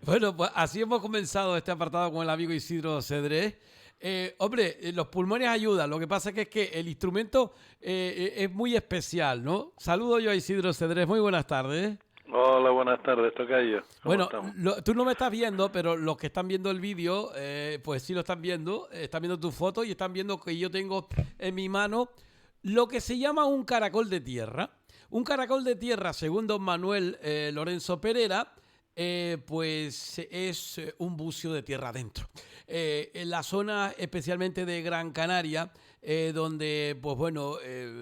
Bueno, pues así hemos comenzado este apartado con el amigo Isidro Cedrés. Hombre, los pulmones ayudan. Lo que pasa es que el instrumento es muy especial, ¿no? Saludo yo a Isidro Cedrés. Muy buenas tardes. Hola, buenas tardes, tocayo. ¿Cómo Bueno, estamos? tú no me estás viendo, pero los que están viendo el vídeo, pues sí lo están viendo tu foto y están viendo que yo tengo en mi mano lo que se llama un caracol de tierra. Un caracol de tierra, según don Manuel Lorenzo Pereira, pues es un bucio de tierra adentro. En la zona especialmente de Gran Canaria, donde pues bueno,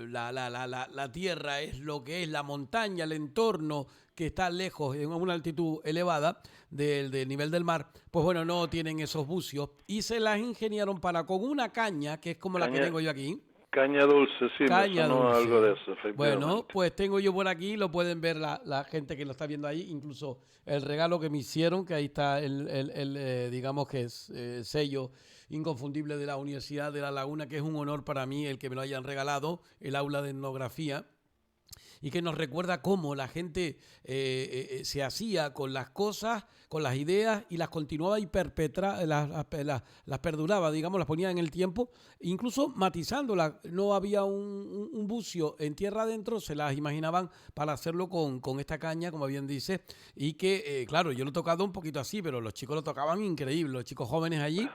la tierra es lo que es la montaña, el entorno que está lejos, en una altitud elevada del nivel del mar, pues bueno, no tienen esos bucios y se las ingeniaron para con una caña, que es como la que Caña, tengo yo aquí. caña dulce, sí, me Caña sonó algo de dulce. eso, Bueno, efectivamente. pues tengo yo por aquí, lo pueden ver la gente que lo está viendo ahí, incluso el regalo que me hicieron, que ahí está digamos que es sello inconfundible de la Universidad de La Laguna, que es un honor para mí el que me lo hayan regalado, el aula de etnografía, y que nos recuerda cómo la gente se hacía con las cosas, con las ideas y las continuaba y las perduraba, digamos, las ponía en el tiempo, incluso matizándolas. No había un bucio en tierra adentro, se las imaginaban para hacerlo con esta caña, como bien dice, y que, claro, yo lo he tocado un poquito así, pero los chicos lo tocaban increíble, los chicos jóvenes allí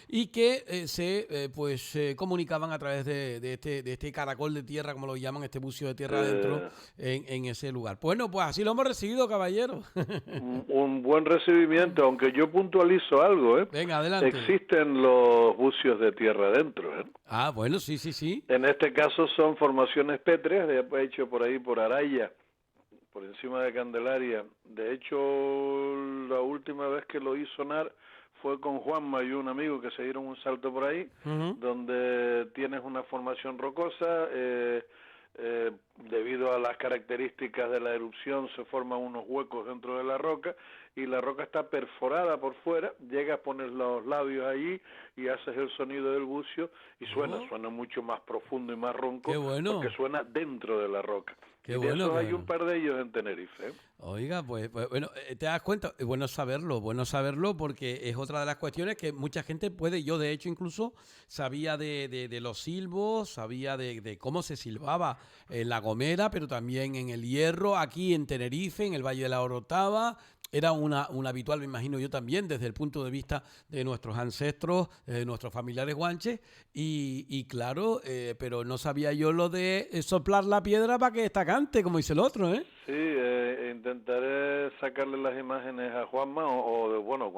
y que se comunicaban a través de este caracol de tierra, como lo llaman, este bucio de tierra adentro, Eh, en ese lugar. Bueno, pues así lo hemos recibido, caballero. un buen recibimiento, aunque yo puntualizo algo, ¿eh? Venga, adelante. Existen los bucios de tierra adentro, ¿eh? Ah, bueno, sí, sí, sí. En este caso son formaciones pétreas, hecho por ahí por Araya, por encima de Candelaria. De hecho, la última vez que lo oí sonar fue con Juanma y un amigo que se dieron un salto por ahí, Ujú. donde tienes una formación rocosa, debido a las características de la erupción se forman unos huecos dentro de la roca y la roca está perforada por fuera, llegas, pones los labios allí y haces el sonido del bucio y Oh, suena mucho más profundo y más qué ronco porque bueno, suena dentro de la roca. qué Y de bueno, esos qué hay un bueno. par de ellos en Tenerife, ¿eh? Oiga, pues, bueno, te das cuenta, es bueno saberlo porque es otra de las cuestiones que mucha gente puede, yo de hecho incluso sabía de los silbos, sabía de cómo se silbaba en La Gomera, pero también en El Hierro, aquí en Tenerife, en el Valle de la Orotava. Era una habitual, me imagino yo también, desde el punto de vista de nuestros ancestros, de nuestros familiares guanches, y claro, pero no sabía yo lo de soplar la piedra para que esta cante, como dice el otro, ¿eh? Sí, intentaré sacarle las imágenes a Juanma bueno,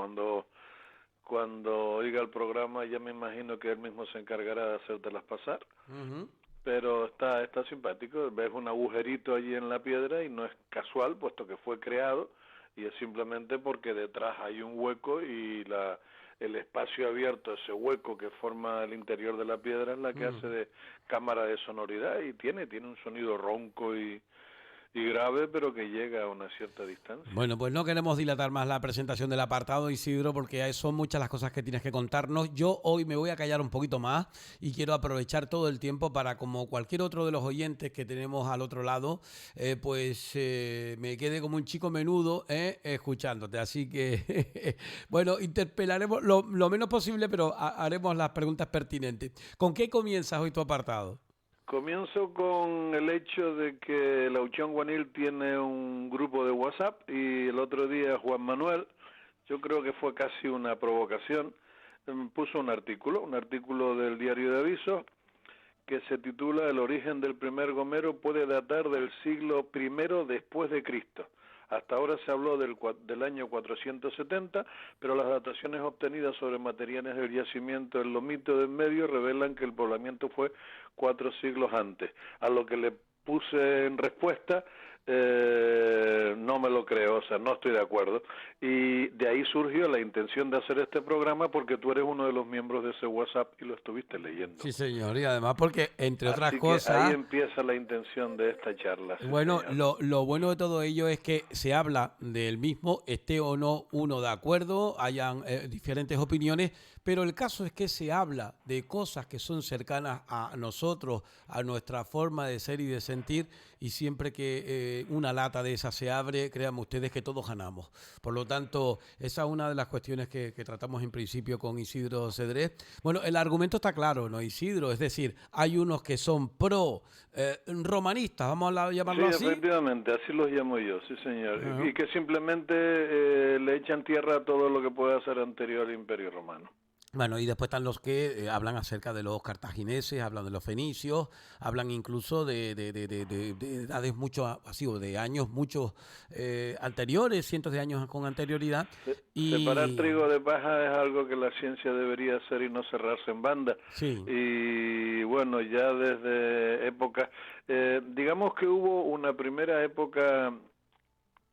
cuando oiga el programa ya me imagino que él mismo se encargará de hacértelas pasar. Ujú. Pero está simpático, ves un agujerito allí en la piedra y no es casual, puesto que fue creado y es simplemente porque detrás hay un hueco y el espacio abierto, ese hueco que forma el interior de la piedra es la que hace Mm. de cámara de sonoridad y tiene un sonido ronco y grave, pero que llega a una cierta distancia. Bueno, pues no queremos dilatar más la presentación del apartado, Isidro, porque son muchas las cosas que tienes que contarnos. Yo hoy me voy a callar un poquito más y quiero aprovechar todo el tiempo para, como cualquier otro de los oyentes que tenemos al otro lado, me quede como un chico menudo escuchándote. Así que, bueno, interpelaremos lo menos posible, pero haremos las preguntas pertinentes. ¿Con qué comienzas hoy tu apartado? Comienzo con el hecho de que la Uchón Guanil tiene un grupo de WhatsApp y el otro día Juan Manuel, yo creo que fue casi una provocación, puso un artículo del diario de avisos que se titula El origen del primer gomero puede datar del siglo I después de Cristo. Hasta ahora se habló del año 470, pero las dataciones obtenidas sobre materiales del yacimiento en Lomito de en medio revelan que el poblamiento fue 4 siglos antes. A lo que le puse en respuesta, no me lo creo, o sea, no estoy de acuerdo. Y de ahí surgió la intención de hacer este programa porque tú eres uno de los miembros de ese WhatsApp y lo estuviste leyendo. Sí, señor, y además porque, entre otras Así que ahí cosas, empieza la intención de esta charla, sí bueno, señor. lo bueno de todo ello es que se habla del mismo, esté o no uno de acuerdo, hayan diferentes opiniones, pero el caso es que se habla de cosas que son cercanas a nosotros, a nuestra forma de ser y de sentir, y siempre que una lata de esa se abre, créanme ustedes que todos ganamos. Por lo tanto, esa es una de las cuestiones que tratamos en principio con Isidro Cedrés. Bueno, el argumento está claro, ¿no, Isidro? Es decir, hay unos que son pro romanistas, vamos a llamarlo Sí, así. efectivamente, así los llamo yo, sí señor. Ajá. Y que simplemente le echan tierra a todo lo que pueda ser anterior al Imperio Romano. Bueno, y después están los que hablan acerca de los cartagineses, hablan de los fenicios, hablan incluso de edades mucho, así, o de años muchos anteriores, cientos de años con anterioridad. Separar Y trigo de paja es algo que la ciencia debería hacer y no cerrarse en banda. sí, Y bueno, ya desde épocas, digamos que hubo una primera época,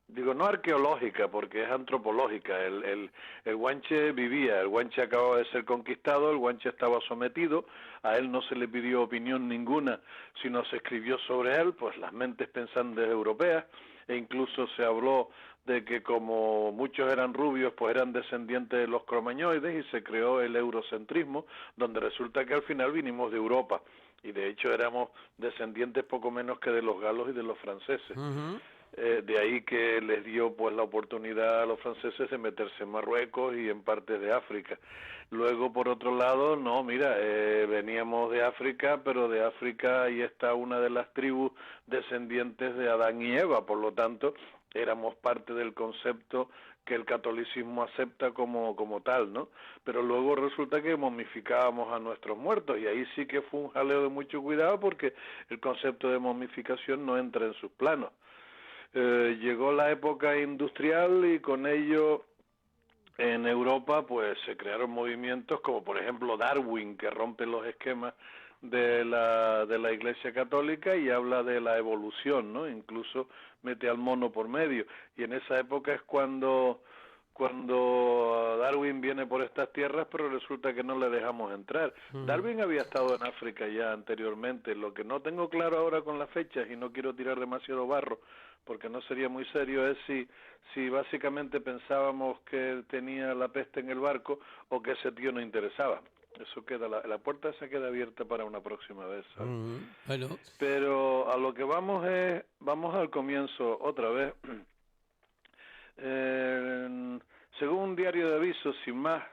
digo, no arqueológica, porque es antropológica. El Guanche vivía, el Guanche acababa de ser conquistado, el Guanche estaba sometido, a él no se le pidió opinión ninguna, sino se escribió sobre él, pues las mentes pensantes europeas, e incluso se habló de que como muchos eran rubios, pues eran descendientes de los cromañoides y se creó el eurocentrismo, donde resulta que al final vinimos de Europa y de hecho éramos descendientes poco menos que de los galos y de los franceses. ujú, De ahí que les dio pues la oportunidad a los franceses de meterse en Marruecos y en partes de África. Luego, por otro lado, no, mira, veníamos de África, pero de África ahí está una de las tribus descendientes de Adán y Eva, por lo tanto, éramos parte del concepto que el catolicismo acepta como tal, ¿no? Pero luego resulta que momificábamos a nuestros muertos y ahí sí que fue un jaleo de mucho cuidado porque el concepto de momificación no entra en sus planos. Llegó la época industrial y con ello en Europa pues se crearon movimientos como por ejemplo Darwin, que rompe los esquemas de la Iglesia Católica y habla de la evolución, ¿no? Incluso mete al mono por medio. Y en esa época es cuando Darwin viene por estas tierras, pero resulta que no le dejamos entrar. ujú. Darwin había estado en África ya anteriormente. Lo que no tengo claro ahora con las fechas, y no quiero tirar demasiado barro, porque no sería muy serio, es si básicamente pensábamos que tenía la peste en el barco o que ese tío no interesaba. Eso queda, la puerta se queda abierta para una próxima vez, ¿sabes? Bueno, Pero a lo que vamos al comienzo otra vez. Eh, Según un diario de avisos, sin más,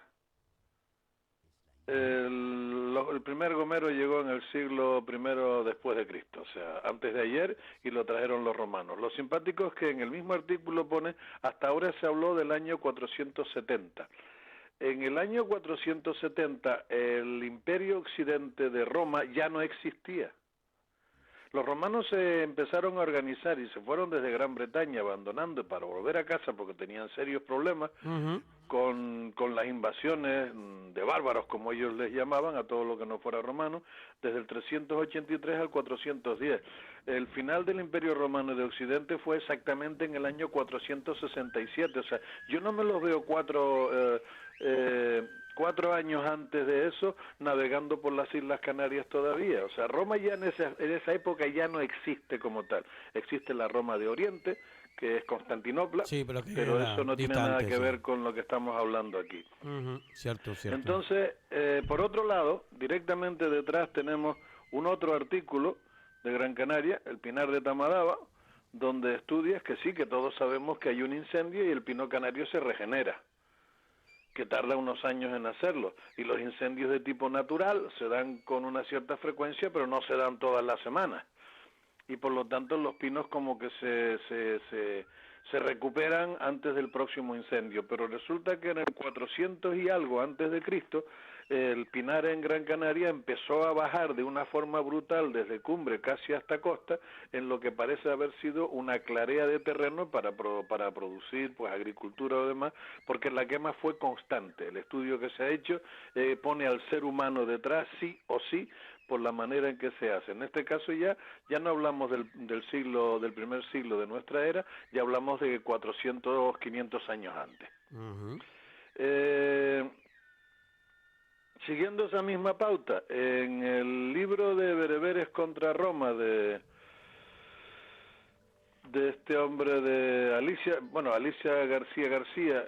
el primer gomero llegó en el siglo I después de Cristo, o sea, antes de ayer, y lo trajeron los romanos. Lo simpático es que en el mismo artículo pone, hasta ahora se habló del año 470. En el año 470, el Imperio Occidente de Roma ya no existía. Los romanos se empezaron a organizar y se fueron desde Gran Bretaña, abandonando para volver a casa porque tenían serios problemas ujú, con las invasiones de bárbaros, como ellos les llamaban, a todo lo que no fuera romano, desde el 383 al 410. El final del Imperio Romano de Occidente fue exactamente en el año 467, o sea, yo no me los veo 4 años antes de eso navegando por las Islas Canarias todavía. O sea, Roma ya en esa época ya no existe como tal. Existe la Roma de Oriente, que es Constantinopla, sí, pero que pero era eso no tiene nada distante, que sí. ver con lo que estamos hablando aquí. Ujú, cierto, cierto. Entonces, por otro lado, directamente detrás tenemos un otro artículo de Gran Canaria, el Pinar de Tamadaba, donde estudias que sí, que todos sabemos que hay un incendio y el pino canario se regenera, que tarda unos años en hacerlo, y los incendios de tipo natural se dan con una cierta frecuencia, pero no se dan todas las semanas, y por lo tanto los pinos como que se recuperan antes del próximo incendio, pero resulta que en el 400 y algo antes de Cristo, el pinar en Gran Canaria empezó a bajar de una forma brutal desde cumbre casi hasta costa, en lo que parece haber sido una clarea de terreno para producir pues agricultura o demás, porque la quema fue constante. El estudio que se ha hecho pone al ser humano detrás sí o sí, por la manera en que se hace. En este caso ya no hablamos del primer siglo de nuestra era, ya hablamos de 400, 500 años antes. Ujú. Eh, Siguiendo esa misma pauta, en el libro de Bereberes contra Roma de este hombre de Alicia García,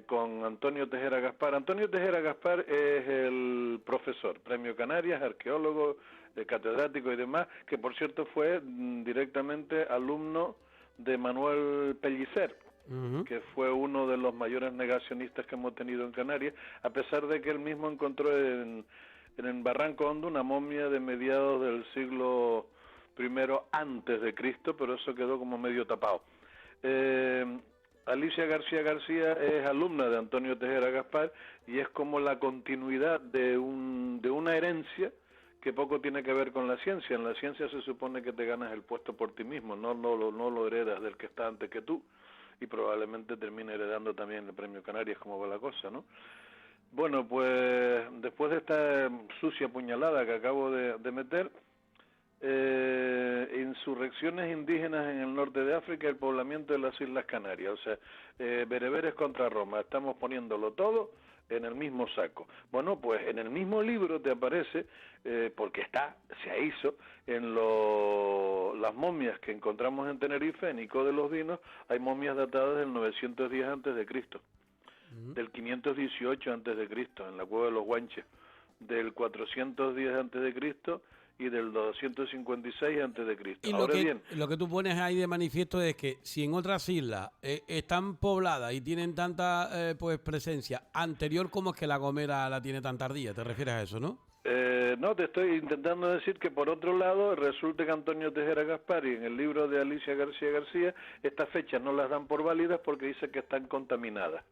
con Antonio Tejera Gaspar. Antonio Tejera Gaspar es el profesor, Premio Canarias, arqueólogo, catedrático y demás, que por cierto fue directamente alumno de Manuel Pellicer, que fue uno de los mayores negacionistas que hemos tenido en Canarias, a pesar de que él mismo encontró en el Barranco Hondo una momia de mediados del siglo I antes de Cristo, pero eso quedó como medio tapado. Alicia García García es alumna de Antonio Tejera Gaspar y es como la continuidad de una herencia que poco tiene que ver con la ciencia. En la ciencia se supone que te ganas el puesto por ti mismo, no lo heredas del que está antes que tú, y probablemente termine heredando también el Premio Canarias, como va la cosa, ¿no? Bueno, pues después de esta sucia puñalada que acabo de meter, insurrecciones indígenas en el norte de África, el poblamiento de las Islas Canarias, o sea, bereberes contra Roma, estamos poniéndolo todo en el mismo saco. Bueno, pues en el mismo libro te aparece, porque se hizo, en las momias que encontramos en Tenerife, en Icó de los Vinos, hay momias datadas del 910 antes de Cristo, del 518 antes de Cristo, en la cueva de los Guanches, del 410 antes de Cristo y del 256 antes de Cristo. Y lo que tú pones ahí de manifiesto es que si en otras islas están pobladas y tienen tanta pues presencia anterior, ¿cómo es que La Gomera la tiene tan tardía? ¿Te refieres a eso, no? No, te estoy intentando decir que por otro lado resulta que Antonio Tejera Gaspari en el libro de Alicia García García estas fechas no las dan por válidas porque dice que están contaminadas.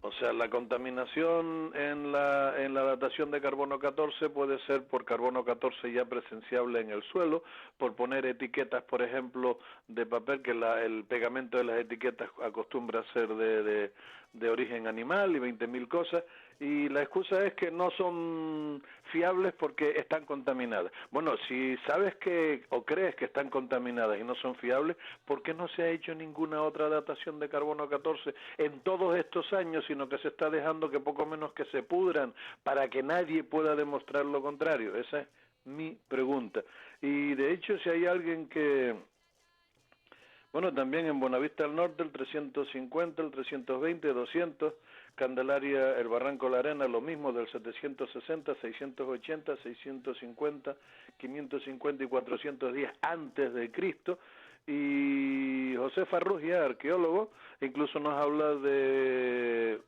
O sea, la contaminación en la datación de carbono 14 puede ser por carbono 14 ya presenciable en el suelo, por poner etiquetas, por ejemplo, de papel, que el pegamento de las etiquetas acostumbra a ser de origen animal y 20.000 cosas, y la excusa es que no son fiables porque están contaminadas. Bueno, si sabes o crees que están contaminadas y no son fiables, ¿por qué no se ha hecho ninguna otra datación de carbono 14 en todos estos años, sino que se está dejando que poco menos que se pudran para que nadie pueda demostrar lo contrario? Esa es mi pregunta. Y de hecho, si hay alguien que... Bueno, también en Buenavista del Norte, el 350, el 320, 200, Candelaria, el Barranco La Arena, lo mismo, del 760, 680, 650, 550 y 410 antes de Cristo. Y José Farrugia, arqueólogo, incluso nos habla de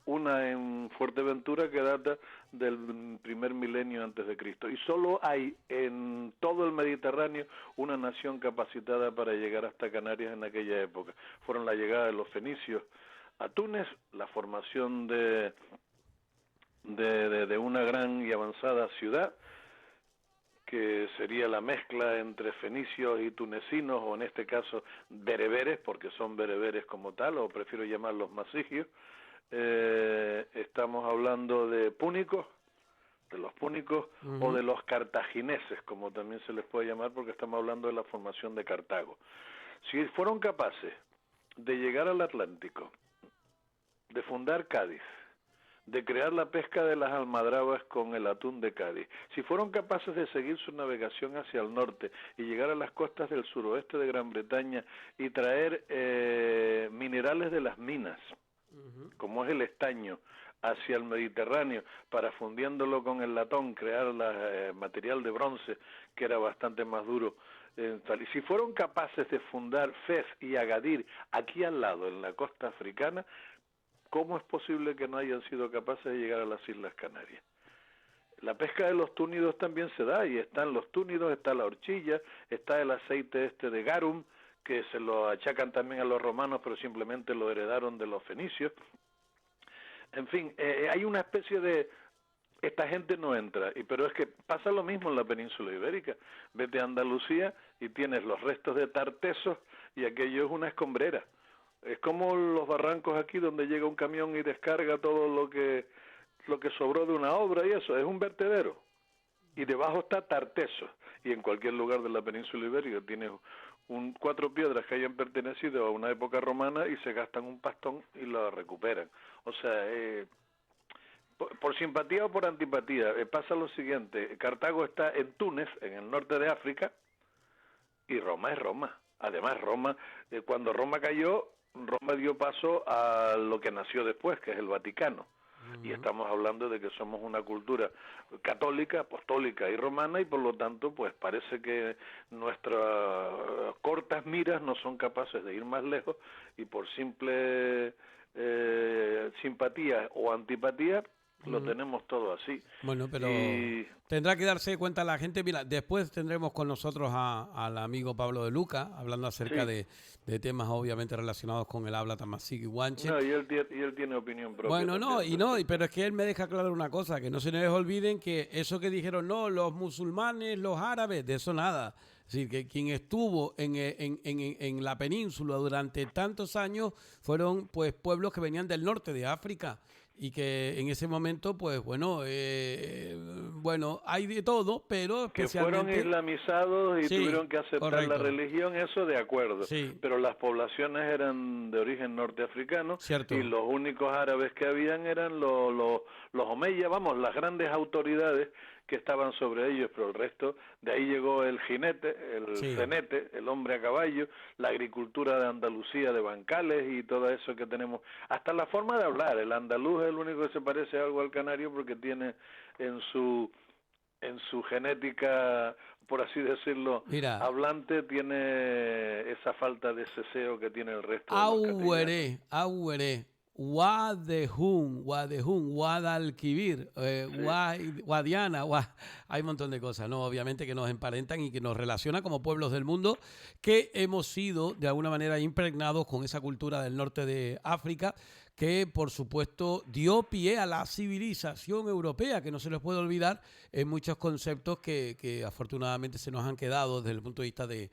una en Fuerteventura que data del primer milenio antes de Cristo. Y solo hay en todo el Mediterráneo una nación capacitada para llegar hasta Canarias en aquella época. Fueron la llegada de los fenicios a Túnez, la formación de una gran y avanzada ciudad, que sería la mezcla entre fenicios y tunecinos, o en este caso bereberes, porque son bereberes como tal, o prefiero llamarlos masigios. Estamos hablando de púnicos, de los púnicos, o de los cartagineses, como también se les puede llamar, porque estamos hablando de la formación de Cartago. Si fueron capaces de llegar al Atlántico, de fundar Cádiz, de crear la pesca de las almadrabas con el atún de Cádiz, si fueron capaces de seguir su navegación hacia el norte y llegar a las costas del suroeste de Gran Bretaña y traer minerales de las minas, como es el estaño, hacia el Mediterráneo, para fundiéndolo con el latón, crear material de bronce, que era bastante más duro. Y si fueron capaces de fundar Fez y Agadir aquí al lado, en la costa africana, ¿cómo es posible que no hayan sido capaces de llegar a las Islas Canarias? La pesca de los túnidos también se da, y están los túnidos, está la horchilla, está el aceite de garum, que se lo achacan también a los romanos, pero simplemente lo heredaron de los fenicios. En fin, hay una especie de... Esta gente no entra, pero es que pasa lo mismo en la península ibérica. Vete a Andalucía y tienes los restos de Tartesos, y aquello es una escombrera. Es como los barrancos aquí, donde llega un camión y descarga todo lo que sobró de una obra, y eso es un vertedero. Y debajo está Tartesos, y en cualquier lugar de la península ibérica tienes 4 piedras que hayan pertenecido a una época romana y se gastan un pastón y la recuperan. O sea, por simpatía o por antipatía, pasa lo siguiente: Cartago está en Túnez, en el norte de África, y Roma es Roma. Además, Roma, cuando Roma cayó, Roma dio paso a lo que nació después, que es el Vaticano. Y estamos hablando de que somos una cultura católica, apostólica y romana, y por lo tanto, pues parece que nuestras cortas miras no son capaces de ir más lejos, y por simple simpatía o antipatía lo tenemos todo así. Bueno, pero tendrá que darse cuenta la gente. Mira, después tendremos con nosotros al amigo Pablo de Luca, hablando acerca de temas obviamente relacionados con el habla tamasí y guanche. No, y él tiene opinión propia. Bueno, pero es que él me deja claro una cosa, que no se les olviden que eso que dijeron, no, los musulmanes, los árabes, de eso nada. Es decir, que quien estuvo en la península durante tantos años fueron pues pueblos que venían del norte de África, y que en ese momento, pues bueno, hay de todo, pero especialmente... Que fueron islamizados y tuvieron que aceptar la religión, eso de acuerdo. Sí. Pero las poblaciones eran de origen norteafricano. Cierto. Y los únicos árabes que habían eran los omeyas, vamos, las grandes autoridades que estaban sobre ellos, pero el resto, de ahí llegó el jinete, el cenete, el hombre a caballo, la agricultura de Andalucía, de bancales y todo eso que tenemos, hasta la forma de hablar. El andaluz es el único que se parece algo al canario porque tiene en su genética, por así decirlo, hablante, tiene esa falta de ceseo que tiene el resto de los castellanos. Guadejún, Guadalquivir, Guadiana, hay un montón de cosas, ¿no? Obviamente que nos emparentan y que nos relacionan como pueblos del mundo, que hemos sido de alguna manera impregnados con esa cultura del norte de África, que por supuesto dio pie a la civilización europea, que no se les puede olvidar en muchos conceptos que afortunadamente se nos han quedado desde el punto de vista de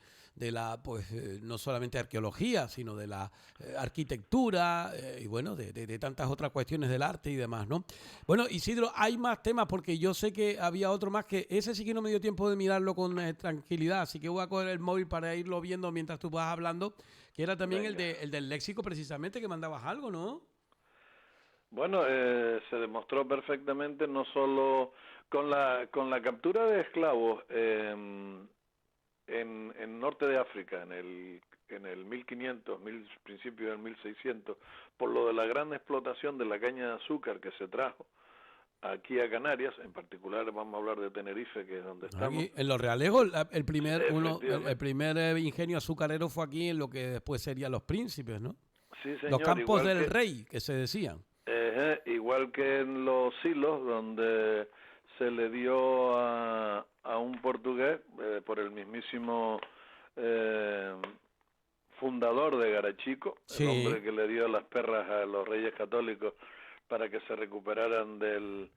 la, pues no solamente arqueología, sino de la arquitectura y bueno, de tantas otras cuestiones del arte y demás, ¿no? Bueno, Isidro, hay más temas porque yo sé que había otro más que ese sí que no me dio tiempo de mirarlo con tranquilidad, así que voy a coger el móvil para irlo viendo mientras tú vas hablando, que era también el del léxico precisamente, que mandabas algo, ¿no? Bueno, se demostró perfectamente no solo con la captura de esclavos en norte de África, en el 1500, principios del 1600, por lo de la gran explotación de la caña de azúcar que se trajo aquí a Canarias, en particular vamos a hablar de Tenerife, que es donde estamos. Aquí, en Los Realejos, el primer ingenio azucarero fue aquí, en lo que después serían Los Príncipes, ¿no? Sí, señor. Los Campos del Rey, que se decían. Igual que en Los Silos, donde se le dio a un portugués por el mismísimo fundador de Garachico, el hombre que le dio las perras a los reyes católicos para que se recuperaran del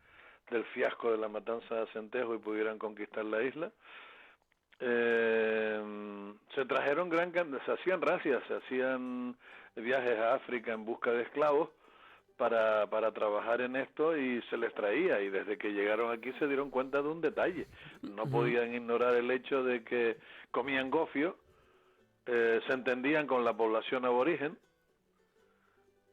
fiasco de la matanza de Acentejo y pudieran conquistar la isla. Se trajeron se hacían razias, se hacían viajes a África en busca de esclavos para trabajar en esto, y se les traía, y desde que llegaron aquí se dieron cuenta de un detalle. No podían ignorar el hecho de que comían gofio, se entendían con la población aborigen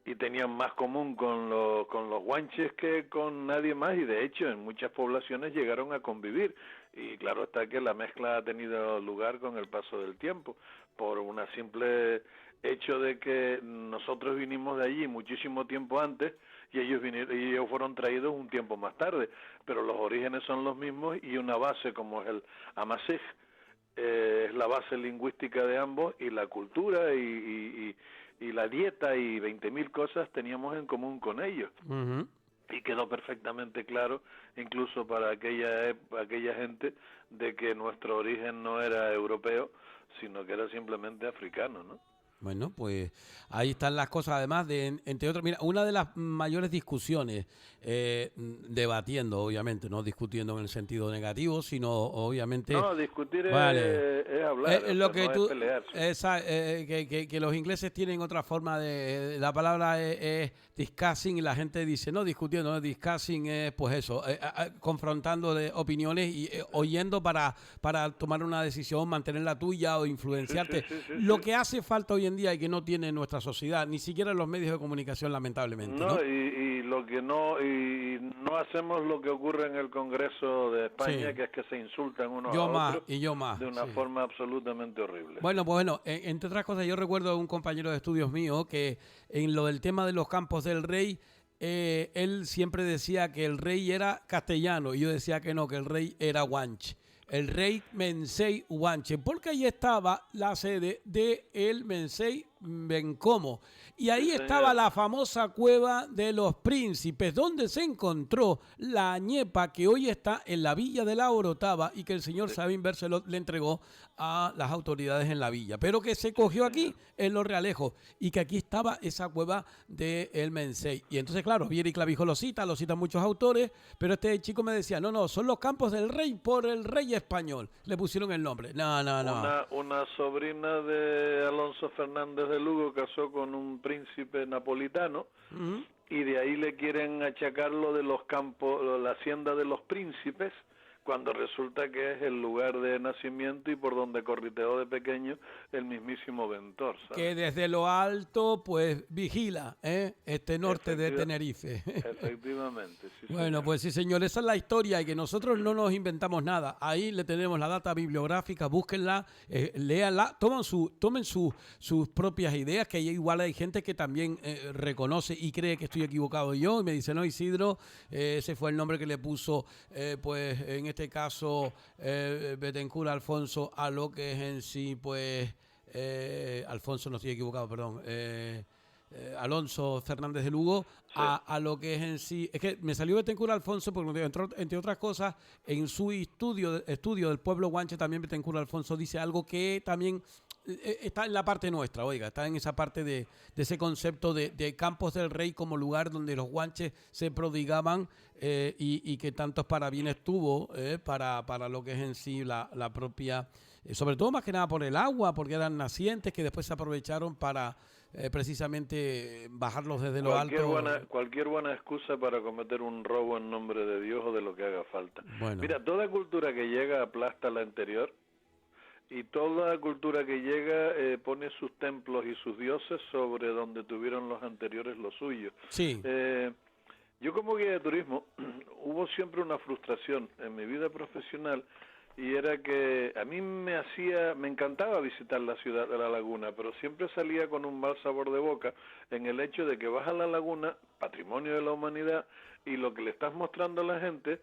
y tenían más común con los guanches que con nadie más, y de hecho en muchas poblaciones llegaron a convivir, y claro está que la mezcla ha tenido lugar con el paso del tiempo, por una simple hecho de que nosotros vinimos de allí muchísimo tiempo antes y ellos fueron traídos un tiempo más tarde, pero los orígenes son los mismos, y una base como es el Amasej es la base lingüística de ambos, y la cultura y la dieta y 20.000 cosas teníamos en común con ellos. Y quedó perfectamente claro, incluso para aquella gente, de que nuestro origen no era europeo, sino que era simplemente africano, ¿no? Bueno, pues ahí están las cosas, además de, entre otros, mira, una de las mayores discusiones, debatiendo, obviamente, no discutiendo en el sentido negativo, sino obviamente... No, discutir es hablar, lo que no tú, es pelearse. Que los ingleses tienen otra forma de... La palabra es discussing, y la gente dice, no discutiendo, no, discussing es pues eso, confrontando de opiniones y oyendo para tomar una decisión, mantener la tuya o influenciarte. Lo que hace falta hoy en día y que no tiene nuestra sociedad, ni siquiera en los medios de comunicación, lamentablemente. No, y lo que no hacemos lo que ocurre en el Congreso de España, que es que se insultan unos a otros de una forma absolutamente horrible. Bueno, entre otras cosas, yo recuerdo a un compañero de estudios mío que en lo del tema de los Campos del Rey, él siempre decía que el rey era castellano y yo decía que no, que el rey era guanche. El rey Mensei Guanche, porque ahí estaba la sede de el Mensei Bencomo. Y ahí estaba la famosa cueva de los príncipes, donde se encontró la ñepa que hoy está en la villa de la Orotava y que el señor Sabin Bercelot le entregó a las autoridades en la villa, pero que se cogió aquí en Los Realejos y que aquí estaba esa cueva de el Mensei. Y entonces, claro, Vieri Clavijo lo citan muchos autores, pero este chico me decía, no, son los campos del rey por el rey español. Le pusieron el nombre. No. Una sobrina de Alonso Fernández de Lugo casó con un príncipe napolitano y de ahí le quieren achacar lo de los campos, la hacienda de los príncipes, cuando resulta que es el lugar de nacimiento y por donde corriteó de pequeño el mismísimo Ventor, ¿sabes? Que desde lo alto, pues, vigila este norte de Tenerife. Efectivamente, sí. Bueno, señor. pues sí, señor, esa es la historia y que nosotros no nos inventamos nada. Ahí le tenemos la data bibliográfica, búsquenla, léanla, tomen sus propias ideas, que igual hay gente que también reconoce y cree que estoy equivocado yo y me dice, no, Isidro, ese fue el nombre que le puso, pues, en este caso, Betancur Alfonso a lo que es en sí, pues, Alfonso, no estoy equivocado, perdón, Alonso Fernández de Lugo, Sí. a lo que es en sí, es que me salió Betancur Alfonso porque entre otras cosas, en su estudio del pueblo guanche también Betancur Alfonso dice algo que también está en la parte nuestra, oiga, está en esa parte de ese concepto de Campos del Rey como lugar donde los guanches se prodigaban y que tantos parabienes tuvo para lo que es en sí la propia, sobre todo más que nada por el agua, porque eran nacientes que después se aprovecharon para precisamente bajarlos desde lo alto. Cualquier buena excusa para cometer un robo en nombre de Dios o de lo que haga falta. Bueno. Mira, toda cultura que llega aplasta la anterior. Y toda cultura que llega pone sus templos y sus dioses sobre donde tuvieron los anteriores lo suyo. Sí. Yo como guía de turismo hubo siempre una frustración en mi vida profesional y era que a mí me encantaba visitar la ciudad de La Laguna, pero siempre salía con un mal sabor de boca en el hecho de que vas a La Laguna, patrimonio de la humanidad, y lo que le estás mostrando a la gente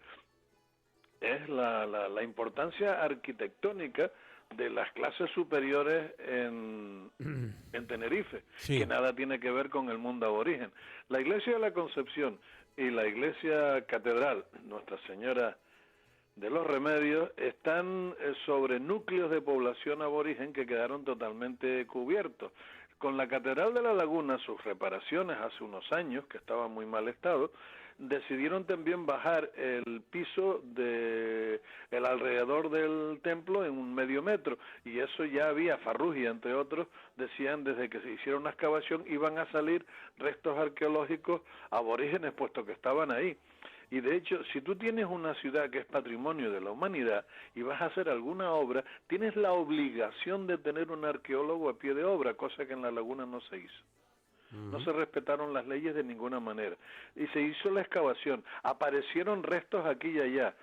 es la importancia arquitectónica de las clases superiores en Tenerife, Sí. que nada tiene que ver con el mundo aborigen. La iglesia de la Concepción y la iglesia catedral, Nuestra Señora de los Remedios, están sobre núcleos de población aborigen que quedaron totalmente cubiertos. Con la Catedral de La Laguna, sus reparaciones hace unos años, que estaba en muy mal estado, decidieron también bajar el piso de el alrededor del templo en un medio metro, y eso ya había Farrugia, entre otros, decían desde que se hicieron una excavación iban a salir restos arqueológicos aborígenes, puesto que estaban ahí. Y de hecho, si tú tienes una ciudad que es patrimonio de la humanidad y vas a hacer alguna obra, tienes la obligación de tener un arqueólogo a pie de obra, cosa que en La Laguna no se hizo. No se respetaron las leyes de ninguna manera. Y se hizo la excavación. Aparecieron restos aquí y allá,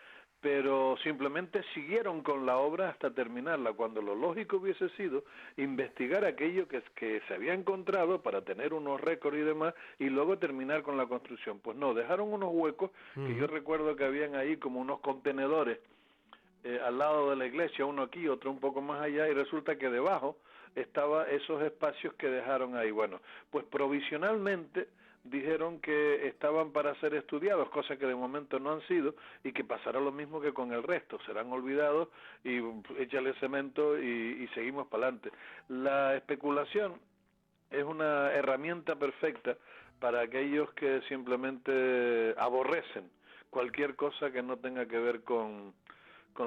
pero simplemente siguieron con la obra hasta terminarla, cuando lo lógico hubiese sido investigar aquello que se había encontrado para tener unos récords y demás, y luego terminar con la construcción. Pues no, dejaron unos huecos, que yo recuerdo que habían ahí como unos contenedores al lado de la iglesia, uno aquí, otro un poco más allá, y resulta que debajo estaban esos espacios que dejaron ahí. Bueno, pues provisionalmente dijeron que estaban para ser estudiados, cosa que de momento no han sido, y que pasará lo mismo que con el resto, serán olvidados y échale cemento y seguimos para adelante. La especulación es una herramienta perfecta para aquellos que simplemente aborrecen cualquier cosa que no tenga que ver con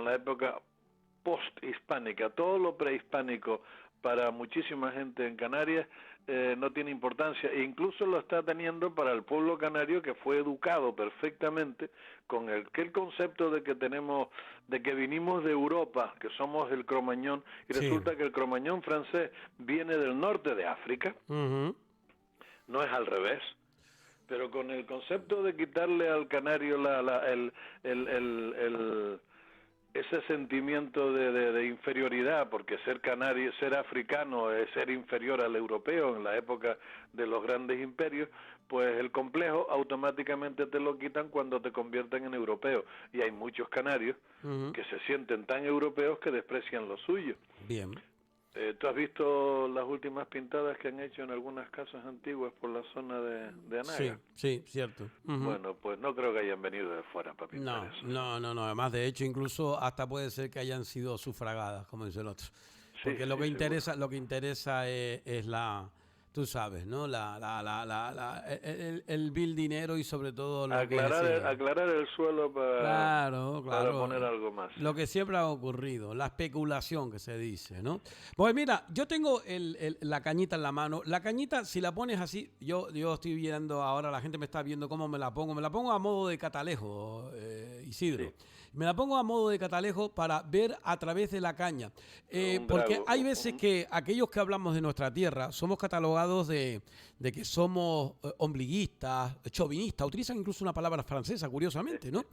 la época post-hispánica. Todo lo prehispánico para muchísima gente en Canarias no tiene importancia, e incluso lo está teniendo para el pueblo canario, que fue educado perfectamente con el concepto de que vinimos de Europa, que somos el cromañón, y resulta que el cromañón francés viene del norte de África, no es al revés. Pero con el concepto de quitarle al canario ese sentimiento de inferioridad, porque ser canario, ser africano es ser inferior al europeo en la época de los grandes imperios, pues el complejo automáticamente te lo quitan cuando te convierten en europeo. Y hay muchos canarios que se sienten tan europeos que desprecian lo suyo. Bien. ¿Tú has visto las últimas pintadas que han hecho en algunas casas antiguas por la zona de Anaga? Sí, cierto. Bueno, pues no creo que hayan venido de fuera para pintar eso. No. Además, de hecho, incluso hasta puede ser que hayan sido sufragadas, como dice el otro. Porque Sí, lo que interesa, seguro. lo que interesa es la, tú sabes, ¿no? El bill dinero y sobre todo lo que es Aclarar el suelo para claro. poner algo más. Lo que siempre ha ocurrido, la especulación que se dice, ¿no? Pues mira, yo tengo la cañita en la mano. La cañita, si la pones así, yo estoy viendo ahora, la gente me está viendo cómo me la pongo. Me la pongo a modo de catalejo, Isidro. Sí. Me la pongo a modo de catalejo para ver a través de la caña. Un Porque drago, hay veces que aquellos que hablamos de nuestra tierra somos catalogados de que somos ombliguistas, chauvinistas. Utilizan incluso una palabra francesa, curiosamente, ¿no?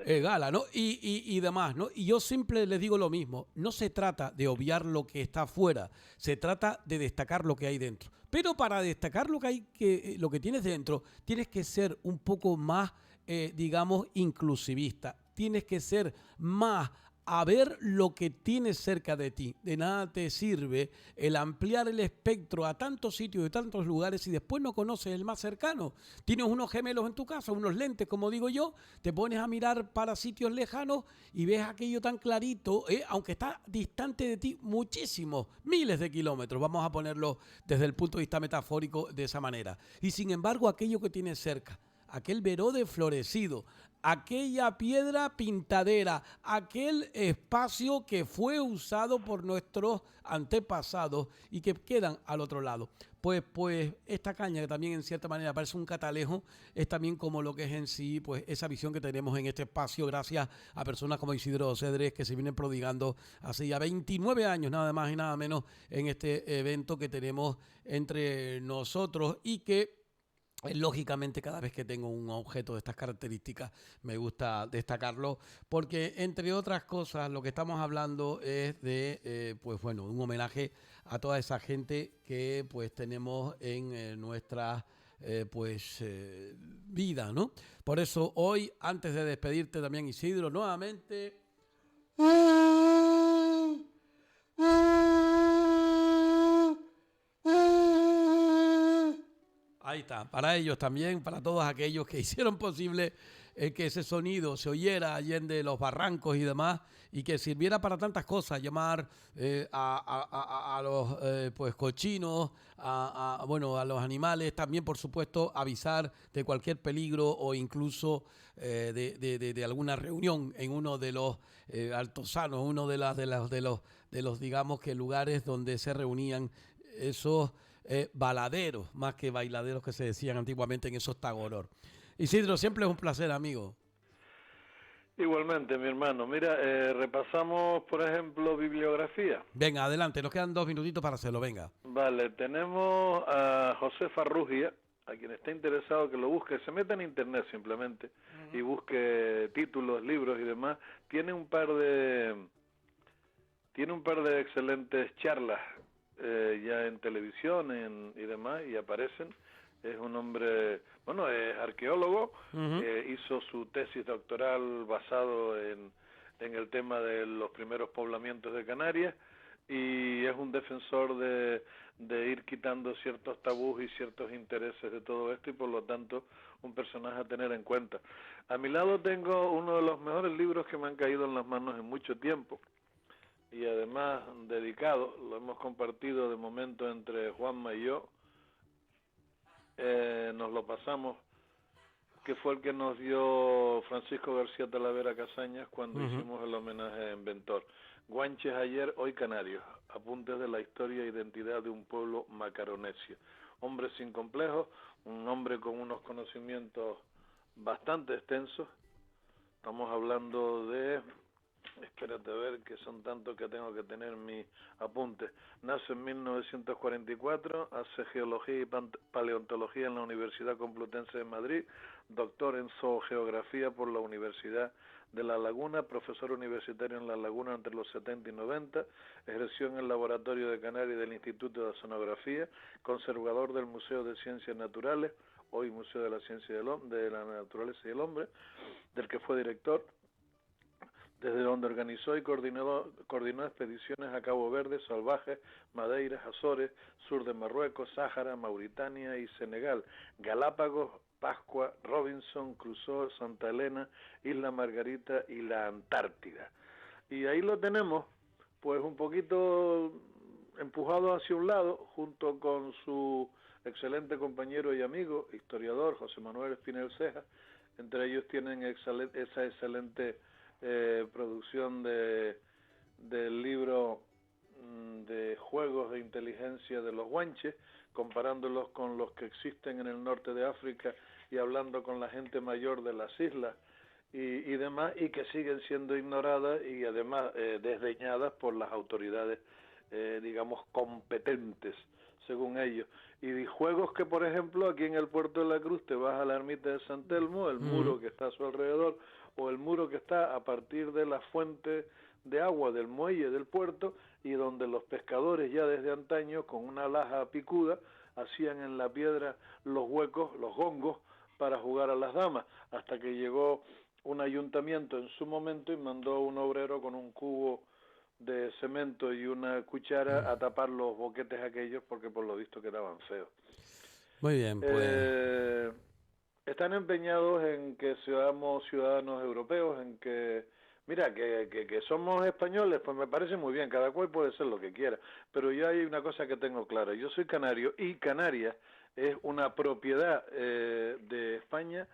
Gala, ¿no? Y demás, ¿no? Y yo siempre les digo lo mismo. No se trata de obviar lo que está afuera. Se trata de destacar lo que hay dentro. Pero para destacar lo que tienes dentro, tienes que ser un poco más, digamos, inclusivista. Tienes que ser más a ver lo que tienes cerca de ti. De nada te sirve el ampliar el espectro a tantos sitios, de tantos lugares, y después no conoces el más cercano. Tienes unos gemelos en tu casa, unos lentes, como digo yo, te pones a mirar para sitios lejanos y ves aquello tan clarito, aunque está distante de ti muchísimos, miles de kilómetros, vamos a ponerlo desde el punto de vista metafórico de esa manera. Y sin embargo, aquello que tienes cerca, aquel verode florecido, aquella piedra pintadera, aquel espacio que fue usado por nuestros antepasados y que quedan al otro lado. Pues esta caña, que también en cierta manera parece un catalejo, es también como lo que es en sí, pues esa visión que tenemos en este espacio gracias a personas como Isidro Cedres, que se vienen prodigando hace ya 29 años, nada más y nada menos, en este evento que tenemos entre nosotros y que lógicamente, cada vez que tengo un objeto de estas características, me gusta destacarlo, porque entre otras cosas, lo que estamos hablando es de, pues bueno, un homenaje a toda esa gente que pues tenemos en nuestra vida, ¿no? Por eso hoy, antes de despedirte también, Isidro, nuevamente. Ahí está, para ellos también, para todos aquellos que hicieron posible que ese sonido se oyera allende los barrancos y demás, y que sirviera para tantas cosas, llamar a los pues cochinos, bueno, a los animales, también por supuesto avisar de cualquier peligro o incluso de alguna reunión en uno de los altosanos, uno de los digamos que lugares donde se reunían esos baladeros, más que bailaderos que se decían antiguamente en esos tagoror. Isidro, siempre es un placer, amigo. Igualmente, mi hermano. Mira, repasamos, por ejemplo, bibliografía. Venga, adelante, nos quedan 2 minutitos para hacerlo, venga. Vale, tenemos a José Farrugia, a quien esté interesado que lo busque, se meta en internet simplemente y busque títulos, libros y demás. Tiene un par de excelentes charlas ya en televisión y demás, y aparecen. Es un hombre, bueno, es arqueólogo, hizo su tesis doctoral basado en el tema de los primeros poblamientos de Canarias, y es un defensor de ir quitando ciertos tabús y ciertos intereses de todo esto, y por lo tanto un personaje a tener en cuenta. A mi lado tengo uno de los mejores libros que me han caído en las manos en mucho tiempo, y además dedicado, lo hemos compartido de momento entre Juanma y yo, nos lo pasamos, que fue el que nos dio Francisco García Talavera Casañas cuando hicimos el homenaje a Inventor. Guanches ayer, hoy Canarios, apuntes de la historia e identidad de un pueblo macaronesio. Hombre sin complejos, un hombre con unos conocimientos bastante extensos. Estamos hablando de... Espérate a ver, que son tantos que tengo que tener mis apuntes. Nace en 1944, hace geología y paleontología en la Universidad Complutense de Madrid, doctor en zoogeografía por la Universidad de La Laguna, profesor universitario en La Laguna entre los 70 y 90, ejerció en el Laboratorio de Canarias del Instituto de Oceanografía, conservador del Museo de Ciencias Naturales, hoy Museo de la Ciencia de la Naturaleza y el Hombre, del que fue director, desde donde organizó y coordinó expediciones a Cabo Verde, Salvajes, Madeira, Azores, sur de Marruecos, Sáhara, Mauritania y Senegal, Galápagos, Pascua, Robinson, Crusoe, Santa Elena, Isla Margarita y la Antártida. Y ahí lo tenemos, pues un poquito empujado hacia un lado, junto con su excelente compañero y amigo, historiador, José Manuel Espinel Ceja. Entre ellos tienen esa excelente producción del libro de juegos de inteligencia de los guanches, comparándolos con los que existen en el norte de África y hablando con la gente mayor de las islas y demás, y que siguen siendo ignoradas y además desdeñadas por las autoridades, digamos, competentes, según ellos. Y de juegos que, por ejemplo, aquí en el Puerto de la Cruz te vas a la ermita de San Telmo, el muro que está a su alrededor, o el muro que está a partir de la fuente de agua del muelle del puerto, y donde los pescadores ya desde antaño, con una laja picuda, hacían en la piedra los huecos, los gongos, para jugar a las damas, hasta que llegó un ayuntamiento en su momento y mandó un obrero con un cubo de cemento y una cuchara a tapar los boquetes aquellos, porque por lo visto quedaban feos. Muy bien, pues... Están empeñados en que seamos ciudadanos europeos, en que, mira, que somos españoles, pues me parece muy bien, cada cual puede ser lo que quiera, pero yo hay una cosa que tengo clara: yo soy canario y Canarias es una propiedad de España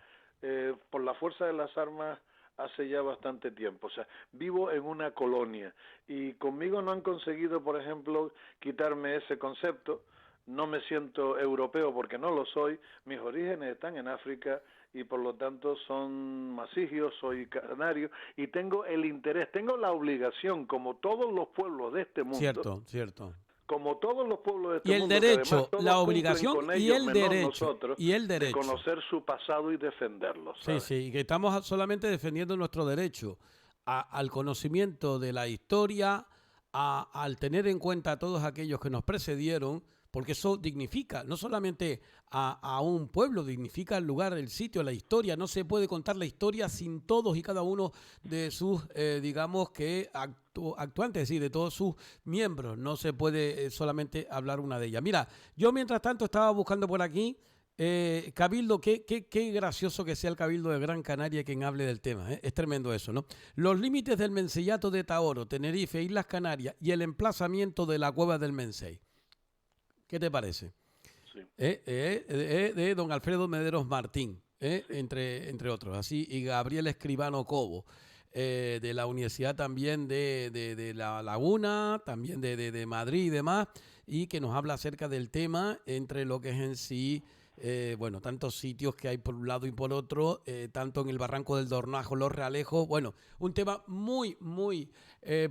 por la fuerza de las armas hace ya bastante tiempo. O sea, vivo en una colonia y conmigo no han conseguido, por ejemplo, quitarme ese concepto. No me siento europeo porque no lo soy, mis orígenes están en África y por lo tanto son masigios, soy canario y tengo el interés, tengo la obligación, como todos los pueblos de este mundo, Cierto. como todos los pueblos de este Y el mundo, derecho, que la obligación con y ellos, el menos derecho, nosotros, y el de derecho. conocer su pasado y defenderlo, ¿sabes? Sí, y que estamos solamente defendiendo nuestro derecho al conocimiento de la historia, al tener en cuenta a todos aquellos que nos precedieron, porque eso dignifica no solamente a un pueblo, dignifica el lugar, el sitio, la historia. No se puede contar la historia sin todos y cada uno de sus, digamos que actuantes, es decir, de todos sus miembros. No se puede solamente hablar una de ellas. Mira, yo mientras tanto estaba buscando por aquí, Cabildo, qué gracioso que sea el Cabildo de Gran Canaria quien hable del tema, ¿eh? Es tremendo eso, ¿no? Los límites del Menseyato de Taoro, Tenerife, Islas Canarias y el emplazamiento de la cueva del Mensey. ¿Qué te parece? Sí. De don Alfredo Mederos Martín, sí, entre otros, así, y Gabriel Escribano Cobo, de la Universidad también de La Laguna, también de Madrid y demás, y que nos habla acerca del tema, entre lo que es en sí, bueno, tantos sitios que hay por un lado y por otro, tanto en el Barranco del Dornajo, Los Realejos, bueno, un tema muy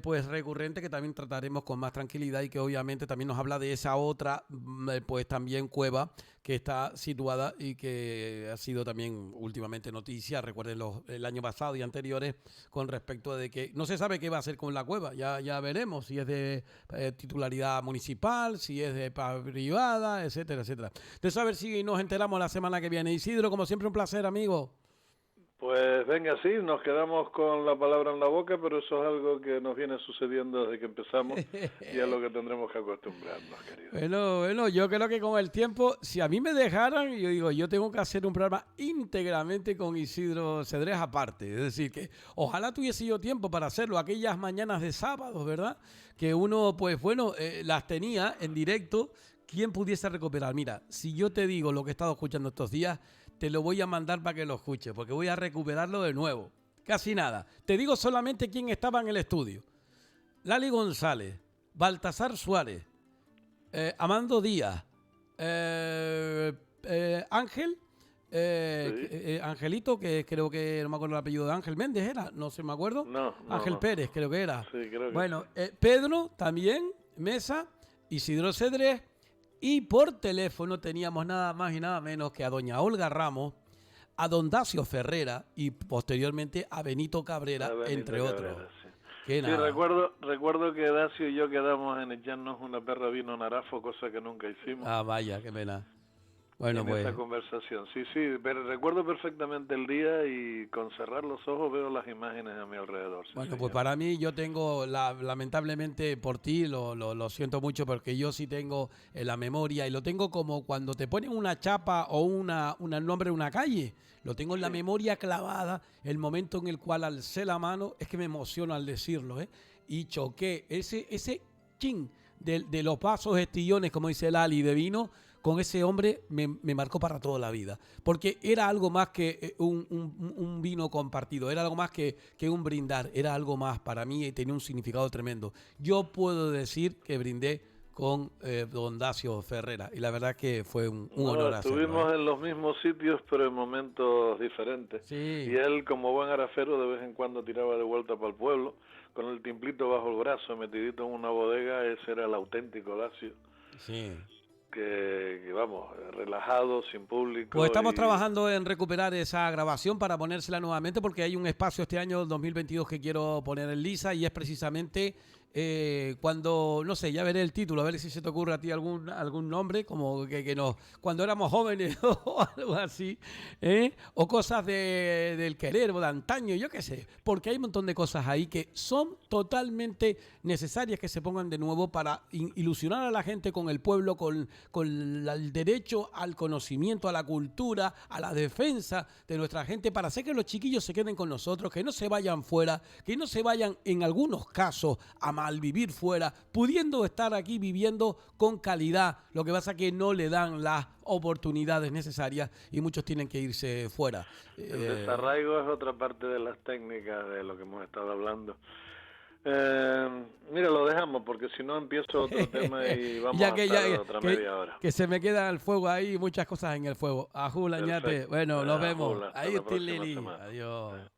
pues recurrente que también trataremos con más tranquilidad y que obviamente también nos habla de esa otra, pues también cueva que está situada y que ha sido también últimamente noticia, recuerden el año pasado y anteriores, con respecto de que no se sabe qué va a hacer con la cueva, ya veremos si es de titularidad municipal, si es de privada, etcétera. De eso a ver si nos enteramos la semana que viene. Isidro, como siempre, un placer, amigo. Pues venga, sí, nos quedamos con la palabra en la boca, pero eso es algo que nos viene sucediendo desde que empezamos y es lo que tendremos que acostumbrarnos, querido. Bueno, yo creo que con el tiempo, si a mí me dejaran, yo digo, yo tengo que hacer un programa íntegramente con Isidro Cedrés aparte. Es decir, que ojalá tuviese yo tiempo para hacerlo, aquellas mañanas de sábado, ¿verdad? Que uno, pues bueno, las tenía en directo. ¿Quién pudiese recuperar? Mira, si yo te digo lo que he estado escuchando estos días, te lo voy a mandar para que lo escuches, porque voy a recuperarlo de nuevo. Casi nada. Te digo solamente quién estaba en el estudio. Lali González, Baltasar Suárez, Amando Díaz, Ángel, Sí. Angelito, que creo que no me acuerdo el apellido de Ángel Méndez, ¿era? No sé, me acuerdo. No. Ángel Pérez, creo que era. Sí, creo que bueno, sí. Pedro también, Mesa, Isidro Cedrés. Y por teléfono teníamos nada más y nada menos que a doña Olga Ramos, a don Dacio Ferrera y posteriormente a Benito Cabrera, entre otros. Sí. Que Sí, recuerdo que Dacio y yo quedamos en echarnos una perra vino naranjo, cosa que nunca hicimos. Ah, vaya, qué pena. Bueno, en pues esa conversación. Sí, sí, pero recuerdo perfectamente el día y con cerrar los ojos veo las imágenes a mi alrededor. Sí, bueno, pues señor. para mí yo tengo, lamentablemente por ti, lo siento mucho porque yo sí tengo en la memoria y lo tengo como cuando te ponen una chapa o el nombre de una calle. Lo tengo en la Sí, memoria clavada, el momento en el cual alcé la mano, es que me emociono al decirlo, ¿eh? Y choqué ese chin de los pasos estillones, como dice Lali, de vino, con ese hombre me marcó para toda la vida. Porque era algo más que un vino compartido, era algo más que un brindar, era algo más para mí y tenía un significado tremendo. Yo puedo decir que brindé con don Dacio Ferrera y la verdad que fue un no, honor hacerlo, ¿eh? estuvimos en los mismos sitios pero en momentos diferentes. Y Sí, él, como buen arafero, de vez en cuando tiraba de vuelta para el pueblo, con el timplito bajo el brazo, metidito en una bodega. Ese era el auténtico Lacio, sí. vamos, relajado, sin Pues público estamos y... trabajando en recuperar esa grabación para ponérsela nuevamente porque hay un espacio este año 2022 que quiero poner en lisa y es precisamente cuando, no sé, ya veré el título, a ver si se te ocurre a ti algún nombre, como que nos, cuando éramos jóvenes o algo así, ¿eh? O cosas del querer o de antaño, yo qué sé, porque hay un montón de cosas ahí que son totalmente necesarias que se pongan de nuevo para ilusionar a la gente con el pueblo, con el derecho al conocimiento, a la cultura, a la defensa de nuestra gente, para hacer que los chiquillos se queden con nosotros, que no se vayan fuera, que no se vayan en algunos casos a malvivir fuera, pudiendo estar aquí viviendo con calidad. Lo que pasa es que no le dan las oportunidades necesarias y muchos tienen que irse fuera. El desarraigo es otra parte de las técnicas de lo que hemos estado hablando. Mira, lo dejamos porque si no empiezo otro tema y vamos ya a que estar ya otra media hora. que se me queda el fuego ahí, muchas cosas en el fuego. Ajú, lañate. Perfecto. Bueno, nos vemos. Jula, hasta Ahí la estoy, próxima Lili. semana. Adiós.